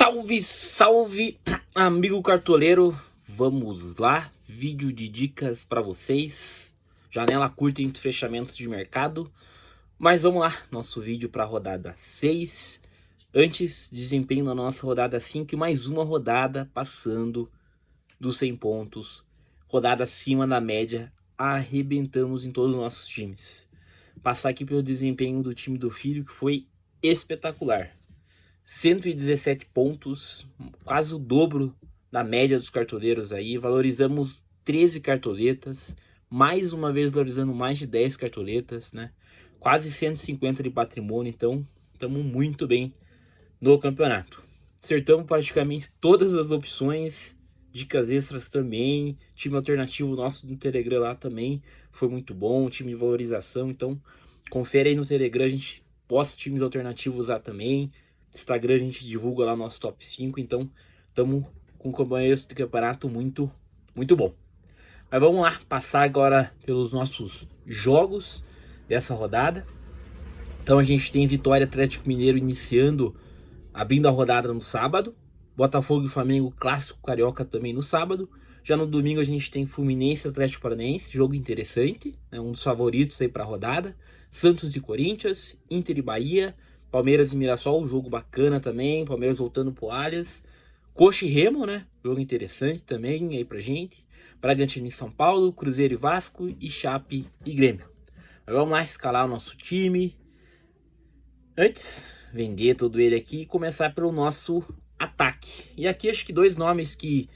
Salve, salve, amigo cartoleiro. Vamos lá, vídeo de dicas para vocês. Janela curta entre fechamentos de mercado. Mas vamos lá, nosso vídeo para a rodada 6. Antes, desempenho na nossa rodada 5 e mais uma rodada passando dos 100 pontos. Rodada acima da média, arrebentamos em todos os nossos times. Passar aqui pelo desempenho do time do filho, que foi espetacular. 117 pontos, quase o dobro da média dos cartoleiros aí. Valorizamos 13 cartoletas, mais uma vez valorizando mais de 10 cartoletas, né? Quase 150 de patrimônio, então estamos muito bem no campeonato. Acertamos praticamente todas as opções, dicas extras também, time alternativo nosso do Telegram lá também foi muito bom, time de valorização, então confere aí no Telegram, a gente posta times alternativos lá também. Instagram a gente divulga lá nosso top 5, então estamos com companheiros do campeonato muito bom. Mas vamos lá, passar agora pelos nossos jogos dessa rodada. Então a gente tem Vitória Atlético Mineiro iniciando, abrindo a rodada no sábado. Botafogo e Flamengo clássico carioca também no sábado. Já no domingo a gente tem Fluminense e Atlético Paranaense, jogo interessante, né, um dos favoritos aí para a rodada. Santos e Corinthians, Inter e Bahia, Palmeiras e Mirassol, jogo bacana também, Palmeiras voltando pro Allianz. Coxa e Remo, né? Jogo interessante também aí pra gente. Bragantino e São Paulo, Cruzeiro e Vasco e Chape e Grêmio. Mas vamos lá escalar o nosso time. Antes, vender todo ele aqui e começar pelo nosso ataque. E aqui acho que dois nomes que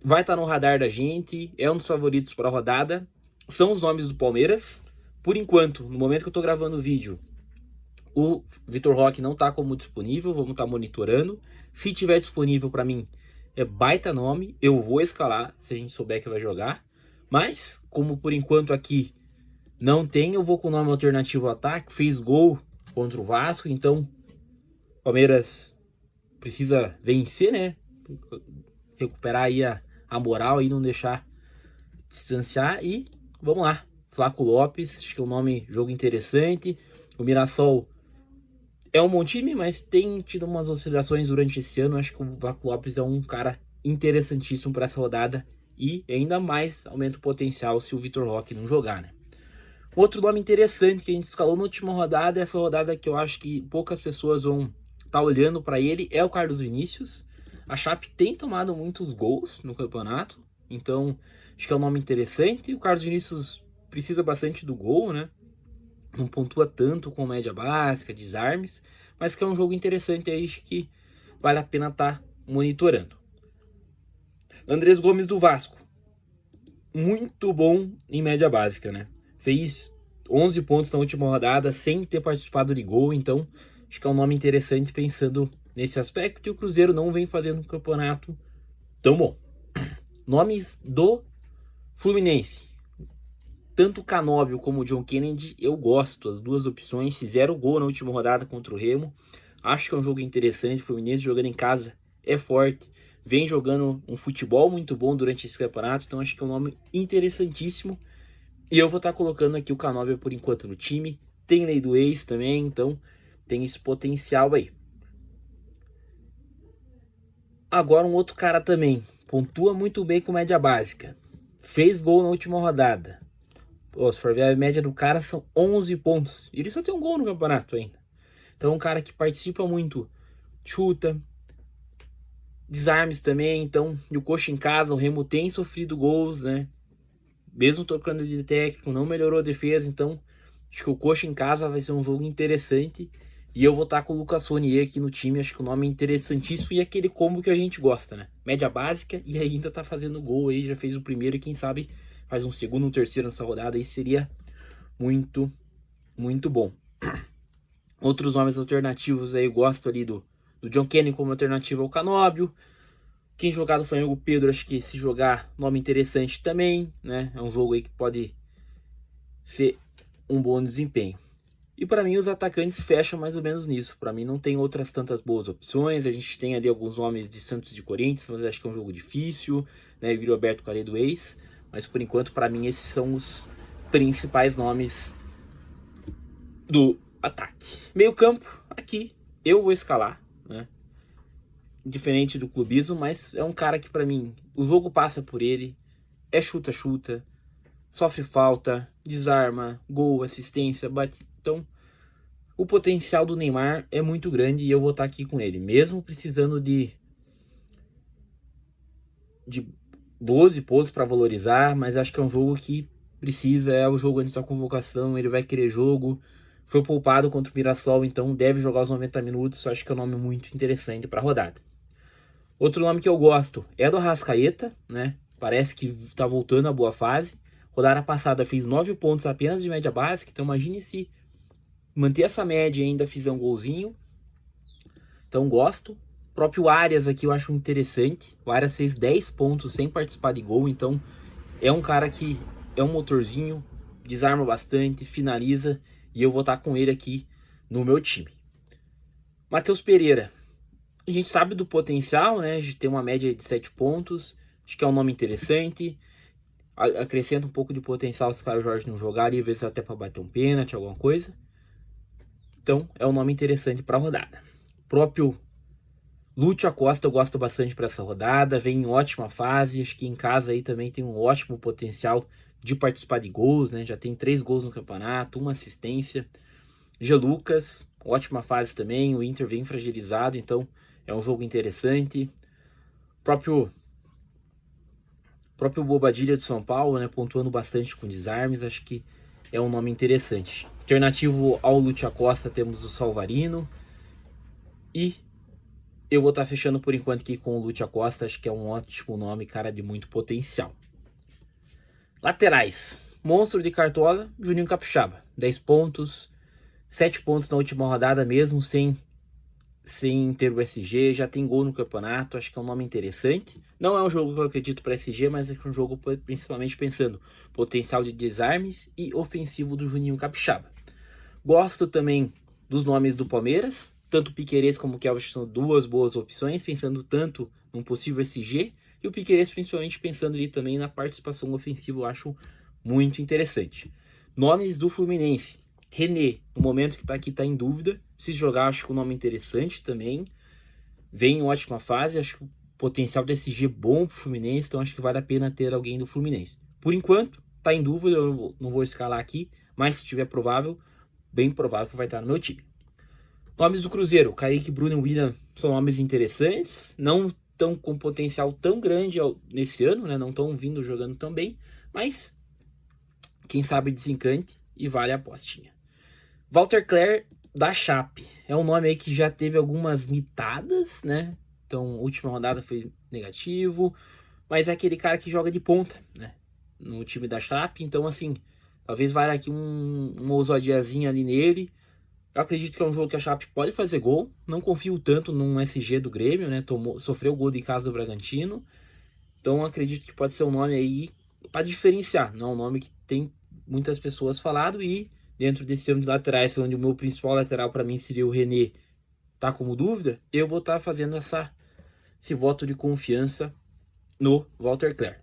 vai estar no radar da gente, é um dos favoritos para a rodada, são os nomes do Palmeiras. Por enquanto, no momento que eu tô gravando o vídeo, o Vitor Roque não tá como disponível, vamos estar monitorando. Se tiver disponível para mim, é baita nome, eu vou escalar se a gente souber que vai jogar. Mas, como por enquanto aqui não tem, eu vou com o nome alternativo ao ataque, fez gol contra o Vasco, então Palmeiras precisa vencer, né? Recuperar aí a moral e não deixar distanciar. E vamos lá, Flaco Lopes, acho que é um nome, jogo interessante. O Mirassol é um bom time, mas tem tido umas oscilações durante esse ano. Acho que o Flaco Lopes é um cara interessantíssimo para essa rodada e ainda mais aumenta o potencial se o Vitor Roque não jogar, né? Outro nome interessante que a gente escalou na última rodada, essa rodada que eu acho que poucas pessoas vão estar olhando para ele, é o Carlos Vinícius. A Chape tem tomado muitos gols no campeonato, então acho que é um nome interessante. O Carlos Vinícius precisa bastante do gol, né? Não pontua tanto com média básica, desarmes, mas que é um jogo interessante aí, acho que vale a pena estar monitorando. Andrés Gomes do Vasco, muito bom em média básica, né? Fez 11 pontos na última rodada sem ter participado de gol, então acho que é um nome interessante pensando nesse aspecto. E o Cruzeiro não vem fazendo um campeonato tão bom. Nomes do Fluminense. Tanto o Canóbio como o John Kennedy, eu gosto. As duas opções fizeram gol na última rodada contra o Remo. Acho que é um jogo interessante. O Fluminense jogando em casa é forte. Vem jogando um futebol muito bom durante esse campeonato. Então acho que é um nome interessantíssimo. E eu vou estar colocando aqui o Canóbio por enquanto no time. Tem lei do ex também, então tem esse potencial aí. Agora um outro cara também. Pontua muito bem com média básica. Fez gol na última rodada. Pô, se for ver, a média do cara são 11 pontos. E ele só tem um gol no campeonato ainda. Então é um cara que participa muito. Chuta. Desarmes também. Então, e o Coxa em casa, o Remo tem sofrido gols, né? Mesmo trocando de técnico, não melhorou a defesa. Então, acho que o Coxa em casa vai ser um jogo interessante. E eu vou estar com o Lucas Ronier aqui no time. Acho que o nome é interessantíssimo. E é aquele combo que a gente gosta, né? Média básica e ainda tá fazendo gol aí. Já fez o primeiro e quem sabe faz um segundo, um terceiro nessa rodada. Aí seria muito bom. Outros nomes alternativos aí, eu gosto ali do John Kennedy como alternativa ao Canóbio. Quem jogar do Flamengo, o Pedro, acho que se jogar, nome interessante também, né? É um jogo aí que pode ser um bom desempenho. E para mim os atacantes fecham mais ou menos nisso. Para mim não tem outras tantas boas opções. A gente tem ali alguns nomes de Santos e Corinthians, mas acho que é um jogo difícil, né? Vira Alberto Calê do ex. Mas por enquanto, para mim, esses são os principais nomes do ataque. Meio campo, aqui eu vou escalar, né? diferente do clubismo, mas é um cara que pra mim, o jogo passa por ele, é chuta-chuta, sofre falta, desarma, gol, assistência, bate. Então, o potencial do Neymar é muito grande e eu vou estar aqui com ele, mesmo precisando de 12 pontos para valorizar, mas acho que é um jogo que precisa, é o jogo antes da convocação, ele vai querer jogo, foi poupado contra o Mirassol, então deve jogar os 90 minutos, acho que é um nome muito interessante para a rodada. Outro nome que eu gosto é do Arrascaeta, né? Parece que tá voltando à boa fase. Rodada passada fez 9 pontos apenas de média básica, então imagine se manter essa média e ainda fizer um golzinho. Então gosto. O próprio Arias aqui eu acho interessante. O Arias fez 10 pontos sem participar de gol, então é um cara que é um motorzinho, desarma bastante, finaliza, e eu vou estar com ele aqui no meu time. Matheus Pereira. A gente sabe do potencial, né, de ter uma média de 7 pontos. Acho que é um nome interessante. Acrescenta um pouco de potencial se o Caio Jorge não jogar ali, às vezes até para bater um pênalti, alguma coisa. Então, é um nome interessante para a rodada. O próprio Lúcio Acosta eu gosto bastante para essa rodada. Vem em ótima fase. Acho que em casa aí também tem um ótimo potencial de participar de gols, né? Já tem 3 gols no campeonato, uma assistência. G. Lucas, ótima fase também. O Inter vem fragilizado, então é um jogo interessante. Próprio Bobadilla de São Paulo, né, pontuando bastante com desarmes, acho que é um nome interessante. Alternativo ao Lúcio Acosta temos o Salvarino. E eu vou estar fechando por enquanto aqui com o Lúcio Acosta, acho que é um ótimo nome, cara de muito potencial. Laterais. Monstro de Cartola, Juninho Capixaba. 10 pontos, 7 pontos na última rodada mesmo, sem ter o SG, já tem gol no campeonato, acho que é um nome interessante. Não é um jogo que eu acredito para SG, mas é um jogo principalmente pensando potencial de desarmes e ofensivo do Juninho Capixaba. Gosto também dos nomes do Palmeiras, tanto o Piquerez como o Kelvin são 2 boas opções, pensando tanto num possível SG, e o Piquerez principalmente pensando ali também na participação ofensiva, eu acho muito interessante. Nomes do Fluminense. René, no momento que está aqui, está em dúvida. Se jogar, acho que um nome interessante também. Vem em ótima fase, acho que o potencial do SG é bom pro Fluminense, então acho que vale a pena ter alguém do Fluminense. Por enquanto, está em dúvida, eu não vou escalar aqui, mas se tiver provável, bem provável que vai estar no meu time. Nomes do Cruzeiro, Kaique, Bruno e William são nomes interessantes, não estão com potencial tão grande nesse ano, né? Não estão vindo jogando tão bem, mas quem sabe desencante e vale a apostinha. Walter Cler da Chape. É um nome aí que já teve algumas mitadas, né? Então, a última rodada foi negativo. Mas é aquele cara que joga de ponta, né? No time da Chape. Então, assim, talvez valha aqui uma ousadiazinha ali nele. Eu acredito que é um jogo que a Chape pode fazer gol. Não confio tanto num SG do Grêmio, né? Sofreu gol de casa do Bragantino. Então, acredito que pode ser um nome aí para diferenciar. Não é um nome que tem muitas pessoas falado e dentro desse ano de laterais, onde o meu principal lateral para mim seria o René, tá como dúvida, eu vou estar fazendo esse voto de confiança no Walter Cler.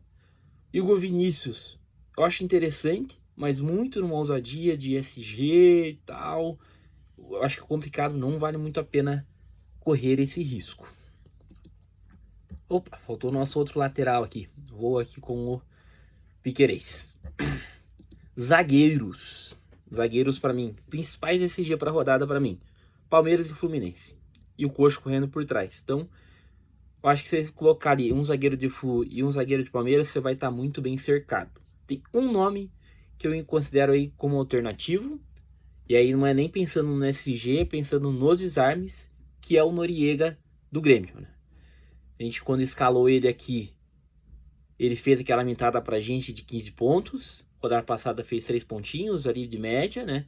Igor Vinícius, eu acho interessante, mas muito numa ousadia de SG e tal. Eu acho que é complicado, não vale muito a pena correr esse risco. Opa, faltou o nosso outro lateral aqui. Vou aqui com o Piquerez. Zagueiros para mim, principais SG para rodada para mim, Palmeiras e Fluminense, e o Coxa correndo por trás. Então, eu acho que você colocaria um zagueiro de Flu e um zagueiro de Palmeiras, você vai estar muito bem cercado. Tem um nome que eu considero aí como alternativo, e aí não é nem pensando no SG, é pensando nos desarmes, que é o Noriega do Grêmio, né? A gente, quando escalou ele aqui, ele fez aquela mintada pra gente de 15 pontos. Rodada passada fez 3 pontinhos ali de média, né?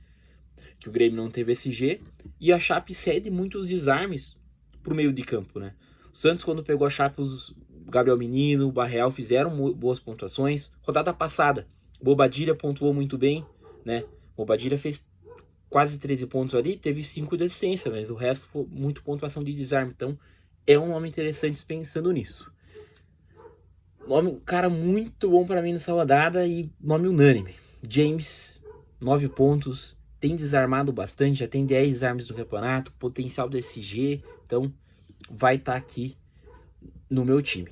Que o Grêmio não teve SG. E a Chape cede muitos desarmes pro meio de campo, né? O Santos, quando pegou a Chape, o Gabriel Menino, o Barreal fizeram boas pontuações. Rodada passada, Bobadilla pontuou muito bem, né? Bobadilla fez quase 13 pontos ali, teve 5 de assistência, mas o resto foi muito pontuação de desarme. Então, é um nome interessante pensando nisso. Nome, cara, muito bom para mim nessa rodada e nome unânime. James, 9 pontos, tem desarmado bastante, já tem 10 desarmes no campeonato, potencial do SG, então vai estar aqui no meu time.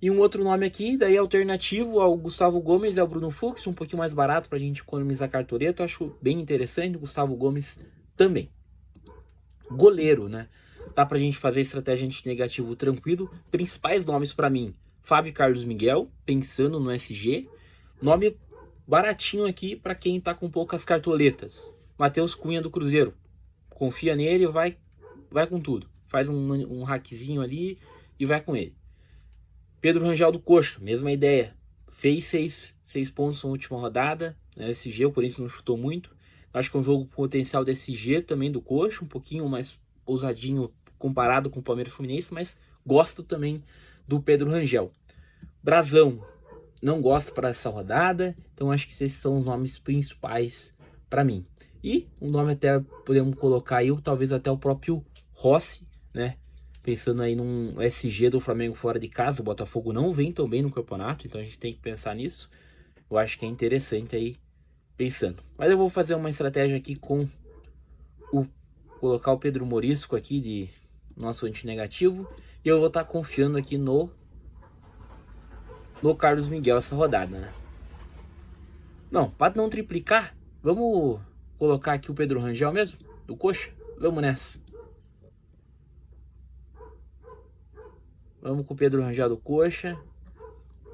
E um outro nome aqui, daí alternativo ao Gustavo Gomes, é o Bruno Fux, um pouquinho mais barato pra gente economizar cartoleta. Eu acho bem interessante, o Gustavo Gomes também. Goleiro, né? Dá pra gente fazer estratégia anti-negativo tranquilo. Principais nomes pra mim, Fábio Carlos Miguel, pensando no SG. Nome baratinho aqui pra quem tá com poucas cartoletas. Matheus Cunha do Cruzeiro. Confia nele, vai com tudo. Faz um hackzinho ali e vai com ele. Pedro Rangel do Coxa, mesma ideia. Fez 6 pontos na última rodada. Né, SG, o Corinthians não chutou muito. Acho que é um jogo potencial do SG também do Coxa, um pouquinho mais ousadinho comparado com o Palmeiras e Fluminense, mas gosto também do Pedro Rangel. Brasão, não gosto para essa rodada, então acho que esses são os nomes principais para mim. E um nome até podemos colocar aí, talvez até o próprio Rossi, né? Pensando aí num SG do Flamengo fora de casa, o Botafogo não vem tão bem no campeonato, então a gente tem que pensar nisso. Eu acho que é interessante aí pensando. Mas eu vou fazer uma estratégia aqui com colocar o Pedro Morisco aqui de nosso antinegativo. E eu vou estar confiando aqui no Carlos Miguel essa rodada, né? Não, para não triplicar, vamos colocar aqui o Pedro Rangel mesmo, do Coxa. Vamos nessa. Vamos com o Pedro Rangel do Coxa.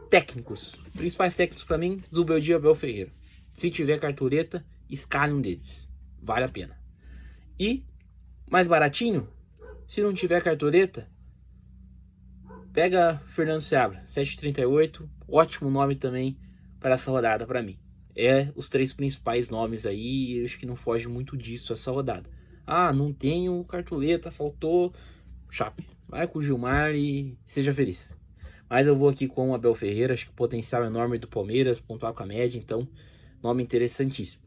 Técnicos. Principais técnicos para mim, Zubeldia e Abel Ferreira. Se tiver cartoleta, escalhe um deles. Vale a pena. E, mais baratinho, se não tiver cartoleta, pega Fernando Seabra, 7,38. Ótimo nome também para essa rodada para mim. É os 3 principais nomes aí, eu acho que não foge muito disso essa rodada. Ah, não tenho cartoleta, faltou. Chape, vai com o Gilmar e seja feliz. Mas eu vou aqui com o Abel Ferreira, acho que o potencial enorme do Palmeiras, pontuar com a média, então nome interessantíssimo.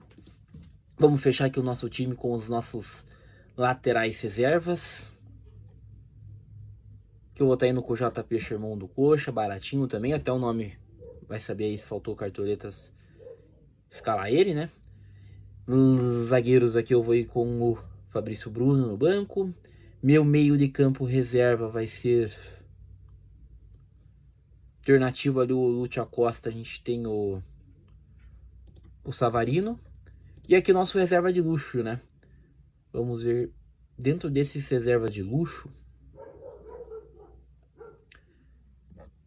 Vamos fechar aqui o nosso time com os nossos laterais reservas. Que eu vou estar indo com o JP Sherman do Coxa, baratinho também, até o nome vai saber aí se faltou cartoletas, escalar ele, né? Nos zagueiros aqui eu vou ir com o Fabrício Bruno no banco. Meu meio de campo reserva vai ser alternativo ali o Lúcio Acosta, a gente tem o Savarino. E aqui nosso reserva de luxo, né? Vamos ver, dentro desses reservas de luxo,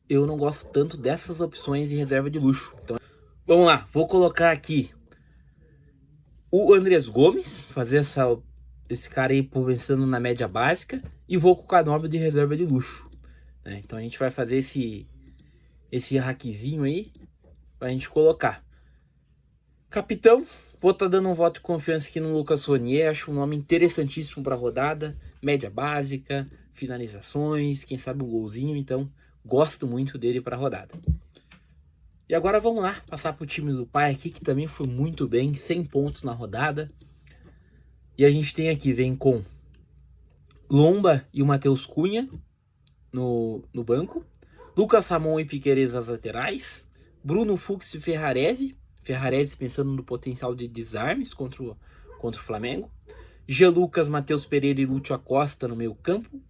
eu não gosto tanto dessas opções de reserva de luxo. Então, vamos lá, vou colocar aqui o Andrés Gomes, fazer esse cara aí pensando na média básica, e vou com o Canóbio de reserva de luxo. Né? Então a gente vai fazer esse hackzinho aí pra gente colocar. Capitão, vou estar dando um voto de confiança aqui no Lucas Ronier, acho um nome interessantíssimo para a rodada, média básica, finalizações, quem sabe um golzinho, então gosto muito dele para a rodada. E agora vamos lá, passar para o time do pai aqui, que também foi muito bem, 100 pontos na rodada. E a gente tem aqui, vem com Lomba e o Matheus Cunha no banco, Lucas Ramon e Piquerez as laterais, Bruno Fux e Ferrarese pensando no potencial de desarmes contra o Flamengo, Jean Lucas, Matheus Pereira e Lúcio Acosta no meio campo,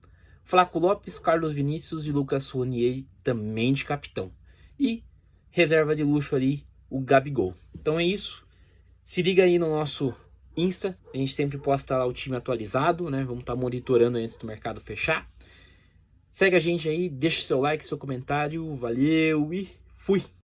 Flaco Lopes, Carlos Vinícius e Lucas Ronier também de capitão. E reserva de luxo ali, o Gabigol. Então é isso. Se liga aí no nosso Insta, a gente sempre posta lá o time atualizado, né? Vamos estar monitorando antes do mercado fechar. Segue a gente aí, deixa seu like, seu comentário, valeu e fui!